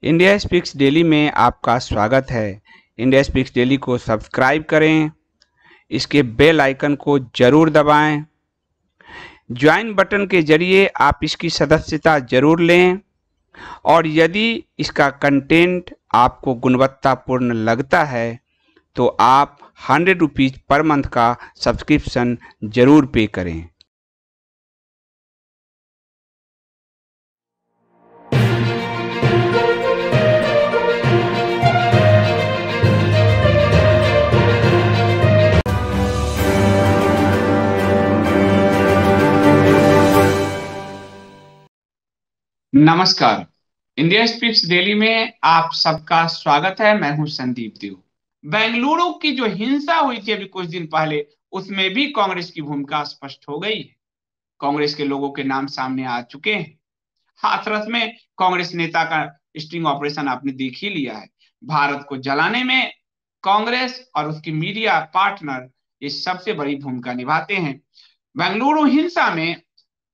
India speaks daily में आपका स्वागत है। इंडिया स्पीक्स डेली को सब्सक्राइब करें, इसके बेल आइकन को जरूर दबाएं। ज्वाइन बटन के जरिए आप इसकी सदस्यता जरूर लें और यदि इसका कंटेंट आपको गुणवत्तापूर्ण लगता है तो आप 100 रुपीज़ पर मंथ का सब्सक्रिप्शन जरूर पे करें। नमस्कार। इंडिया स्पीक्स डेली में आप सबका स्वागत है। मैं हूं संदीप देव। बेंगलुरु की जो हिंसा हुई थी अभी कुछ दिन पहले, उसमें भी कांग्रेस की भूमिका स्पष्ट हो गई है। कांग्रेस के लोगों के नाम सामने आ चुके हैं। हाथरस में कांग्रेस नेता का स्टिंग ऑपरेशन आपने देख ही लिया है। भारत को जलाने में कांग्रेस और उसकी मीडिया पार्टनर ये सबसे बड़ी भूमिका निभाते हैं। बेंगलुरु हिंसा में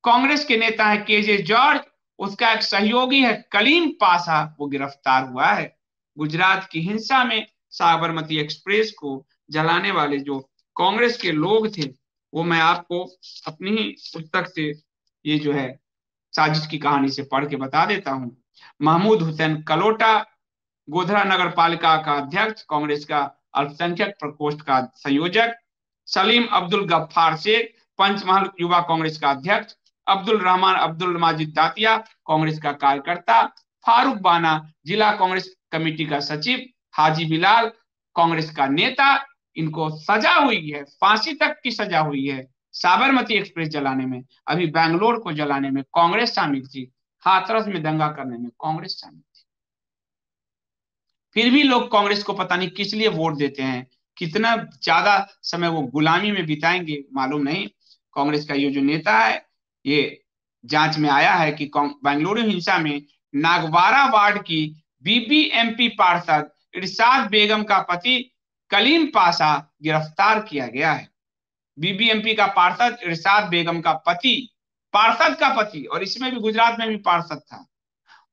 कांग्रेस के नेता है केजे जॉर्ज, उसका एक सहयोगी है कलीम पासा, वो गिरफ्तार हुआ है। गुजरात की हिंसा में साबरमती एक्सप्रेस को जलाने वाले जो कांग्रेस के लोग थे, वो मैं आपको अपनी ही पुस्तक से ये जो है साजिश की कहानी से पढ़ के बता देता हूं। महमूद हुसैन कलोटा, गोधरा नगर पालिका का अध्यक्ष, कांग्रेस का अल्पसंख्यक प्रकोष्ठ का संयोजक। सलीम अब्दुल गफ्फार शेख, पंचमहल युवा कांग्रेस का अध्यक्ष। अब्दुल रहमान अब्दुल माजिद दातिया, कांग्रेस का कार्यकर्ता। फारूक बाना, जिला कांग्रेस कमेटी का सचिव। हाजी बिलाल, कांग्रेस का नेता। इनको सजा हुई है, फांसी तक की सजा हुई है साबरमती एक्सप्रेस जलाने में। अभी बैंगलोर को जलाने में कांग्रेस शामिल थी, हाथरस में दंगा करने में कांग्रेस शामिल थी। फिर भी लोग कांग्रेस को पता नहीं किस लिए वोट देते हैं। कितना ज्यादा समय वो गुलामी में बिताएंगे मालूम नहीं। कांग्रेस का ये जो नेता है, ये जांच में आया है कि बेंगलुरु हिंसा में नागवारा वार्ड की बीबीएमपी पार्षद इरशाद बेगम का पति कलीम पासा गिरफ्तार किया गया है। बीबीएमपी का पार्षद इरशाद बेगम का पति, पार्षद का पति, और इसमें भी गुजरात में भी पार्षद था।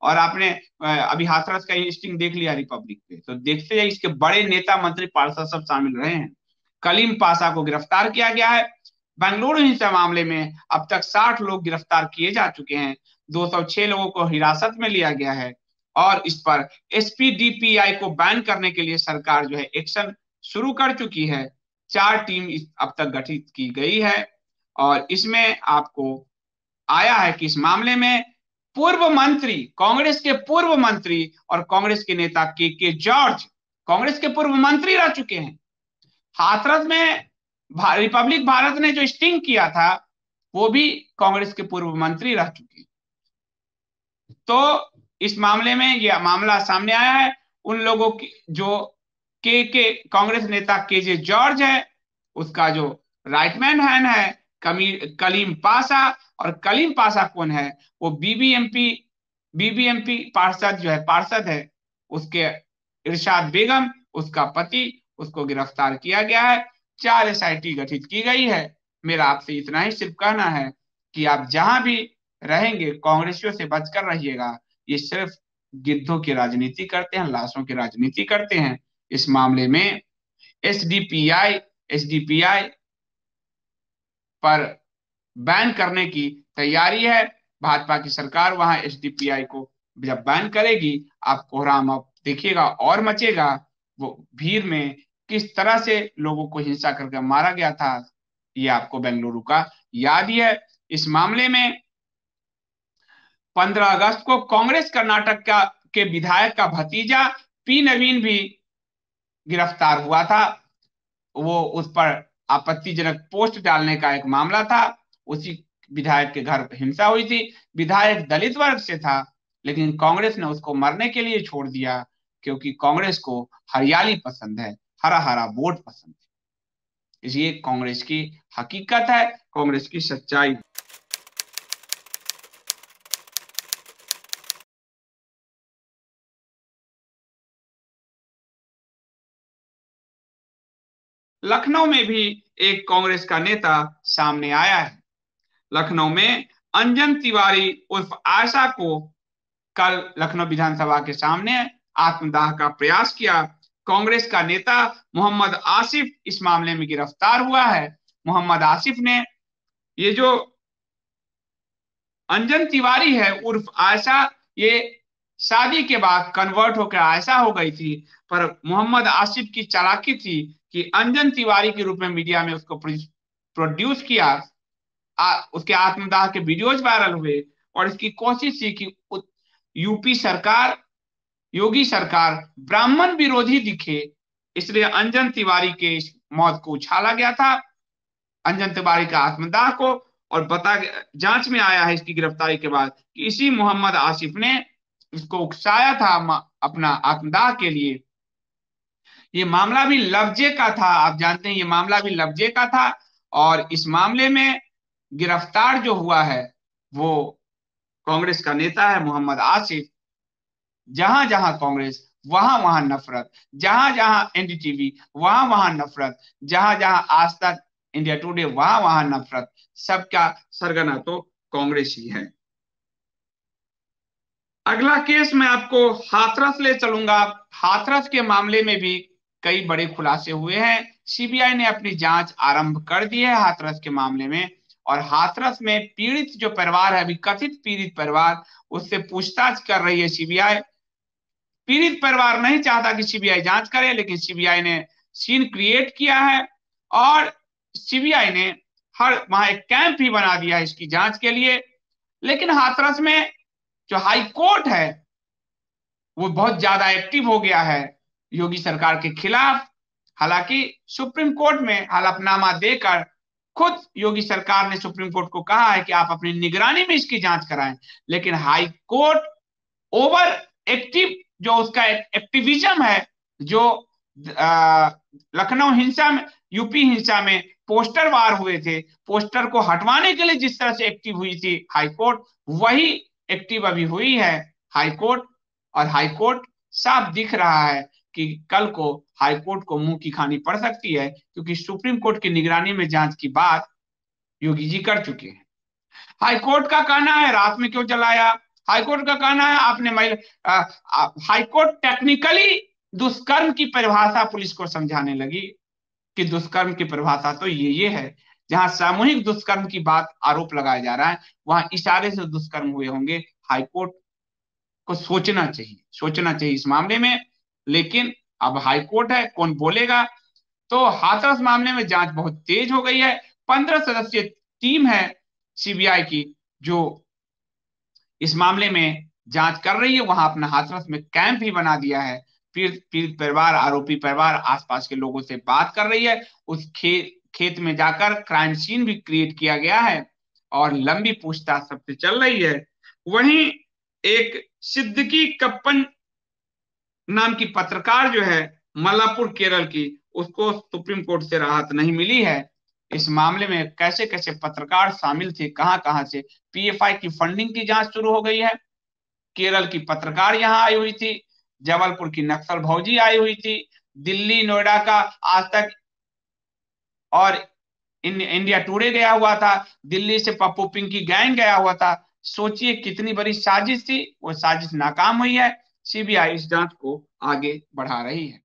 और आपने अभी हाथरस का लिस्टिंग देख लिया रिपब्लिक पे, तो देखते जाइए इसके बड़े नेता मंत्री पार्षद सब शामिल रहे हैं। कलीम पासा को गिरफ्तार किया गया है। बेंगलुरु हिंसा मामले में अब तक 60 लोग गिरफ्तार किए जा चुके हैं। 206 लोगों को हिरासत में लिया गया है और इस पर एसपीडीपीआई को बैन करने के लिए सरकार जो है एक्शन शुरू कर चुकी है। 4 टीम अब तक गठित की गई है और इसमें आपको आया है कि इस मामले में पूर्व मंत्री, कांग्रेस के पूर्व मंत्री और कांग्रेस के नेता के जॉर्ज कांग्रेस के पूर्व मंत्री रह चुके हैं। हाथरस में रिपब्लिक भारत ने जो स्टिंग किया था, वो भी कांग्रेस के पूर्व मंत्री रह चुके हैं। तो इस मामले में यह मामला सामने आया है। उन लोगों की जो के कांग्रेस नेता केजे जॉर्ज है, उसका जो राइटमैन हैंड है कलीम पासा। और कलीम पासा कौन है? वो बीबीएमपी पार्षद जो है, पार्षद है, उसके इरशाद बेगम, उसका पति, उसको गिरफ्तार किया गया है। 4 एसआईटी गठित की गई है। मेरा आपसे इतना ही सिर्फ कहना है कि आप जहां भी रहेंगे कांग्रेसियों से बचकर रहिएगा। ये सिर्फ गिद्धों की राजनीति करते हैं, लाशों की राजनीति करते हैं। इस मामले में एसडीपीआई पर बैन करने की तैयारी है। भाजपा की सरकार वहां एसडीपीआई को जब बैन करेगी, आप कोहराम अब देखिएगा और मचेगा। वो भीड़ में किस तरह से लोगों को हिंसा करके मारा गया था, ये आपको बेंगलुरु का याद ही है। इस मामले में 15 अगस्त को कांग्रेस कर्नाटक के विधायक का भतीजा पी नवीन भी गिरफ्तार हुआ था। वो उस पर आपत्तिजनक पोस्ट डालने का एक मामला था। उसी विधायक के घर हिंसा हुई थी। विधायक दलित वर्ग से था, लेकिन कांग्रेस ने उसको मरने के लिए छोड़ दिया, क्योंकि कांग्रेस को हरियाली पसंद है, हरा हरा वोट पसंद है। इसलिए कांग्रेस की हकीकत है, कांग्रेस की सच्चाई। लखनऊ में भी एक कांग्रेस का नेता सामने आया है। लखनऊ में अंजन तिवारी उर्फ आयशा को कल लखनऊ विधानसभा के सामने आत्मदाह का प्रयास किया। कांग्रेस का नेता मोहम्मद आसिफ इस मामले में गिरफ्तार हुआ है। मोहम्मद आसिफ ने ये जो अंजन तिवारी है उर्फ आयशा, ये शादी के बाद कन्वर्ट होकर आयशा हो गई थी, पर मोहम्मद आसिफ की चालाकी थी कि अंजन तिवारी के रूप में मीडिया में उसको प्रोड्यूस किया। उसके आत्मदाह के वीडियोज वायरल हुए और इसकी कोशिश थी कि यूपी सरकार, योगी सरकार ब्राह्मण विरोधी दिखे, इसलिए अंजन तिवारी के इस मौत को उछाला गया था, अंजन तिवारी का आत्मदाह को। और जांच में आया है इसकी गिरफ्तारी के बाद कि इसी मोहम्मद आसिफ ने इसको उकसाया था अपना आत्मदाह के लिए। ये मामला भी लफ्जे का था, आप जानते हैं ये मामला भी लफ्जे का था। और इस मामले में गिरफ्तार जो हुआ है वो कांग्रेस का नेता है मोहम्मद आसिफ। जहां जहां कांग्रेस वहां वहां नफरत, जहां जहां एनडीटीवी वहां वहां नफरत, जहां जहां आज तक, इंडिया टुडे वहां वहां नफरत, सबका सरगना तो कांग्रेस ही है। अगला केस मैं आपको हाथरस ले चलूंगा। हाथरस के मामले में भी कई बड़े खुलासे हुए हैं। सीबीआई ने अपनी जांच आरंभ कर दी है हाथरस के मामले में, और हाथरस में पीड़ित जो परिवार है, अभी कथित पीड़ित परिवार, उससे पूछताछ कर रही है सीबीआई। पीड़ित परिवार नहीं चाहता कि सीबीआई जांच करे, लेकिन सीबीआई ने सीन क्रिएट किया है और सीबीआई ने वहां एक कैंप भी बना दिया है इसकी जांच के लिए। लेकिन हाथरस में जो हाई कोर्ट है वो बहुत ज्यादा एक्टिव हो गया है योगी सरकार के खिलाफ। हालांकि सुप्रीम कोर्ट में हलफनामा देकर खुद योगी सरकार ने सुप्रीम कोर्ट को कहा है कि आप अपनी निगरानी में इसकी जांच कराएं, लेकिन हाई कोर्ट ओवर एक्टिव, जो उसका एक्टिविज्म है, जो लखनऊ हिंसा में, यूपी हिंसा में पोस्टर वार हुए थे, पोस्टर को हटवाने के लिए जिस तरह से एक्टिव हुई थी हाई कोर्ट, वही एक्टिव अभी हुई है हाई कोर्ट। और हाई कोर्ट साफ दिख रहा है कि कल को हाई कोर्ट को मुंह की खानी पड़ सकती है, क्योंकि सुप्रीम कोर्ट की निगरानी में जांच की बात योगी जी कर चुके हैं। हाई कोर्ट का कहना है रात में क्यों जलाया, हाई कोर्ट का कहना है आपने हाई कोर्ट टेक्निकली दुष्कर्म की परिभाषा पुलिस को समझाने लगी कि दुष्कर्म की परिभाषा तो ये है, जहां सामूहिक दुष्कर्म की बात आरोप लगाया जा रहा है वहां इशारे से दुष्कर्म हुए होंगे। हाई कोर्ट को सोचना चाहिए इस मामले में। लेकिन अब हाई कोर्ट है, कौन बोलेगा। तो हाथरस मामले में जांच बहुत तेज हो गई है। 15 सदस्यीय टीम है सीबीआई की जो इस मामले में जांच कर रही है। वहां अपना हाथरस में कैंप भी बना दिया है। पीड़ित परिवार, आरोपी परिवार, आसपास के लोगों से बात कर रही है। उस खेत में जाकर क्राइम सीन भी क्रिएट किया गया है और लंबी पूछताछ सबसे चल रही है। वहीं एक सिद्दीकी कप्पन नाम की पत्रकार जो है मल्लापुर केरल की, उसको सुप्रीम कोर्ट से राहत नहीं मिली है। इस मामले में कैसे कैसे पत्रकार शामिल थे, कहां कहां से, पीएफआई की फंडिंग की जांच शुरू हो गई है। केरल की पत्रकार यहां आई हुई थी, जबलपुर की नक्सल भौजी आई हुई थी, दिल्ली नोएडा का आज तक और इंडिया टुडे गया हुआ था, दिल्ली से पप्पू पिंकी गैंग गया हुआ था। सोचिए कितनी बड़ी साजिश थी, वो साजिश नाकाम हुई है। सीबीआई इस जांच को आगे बढ़ा रही है।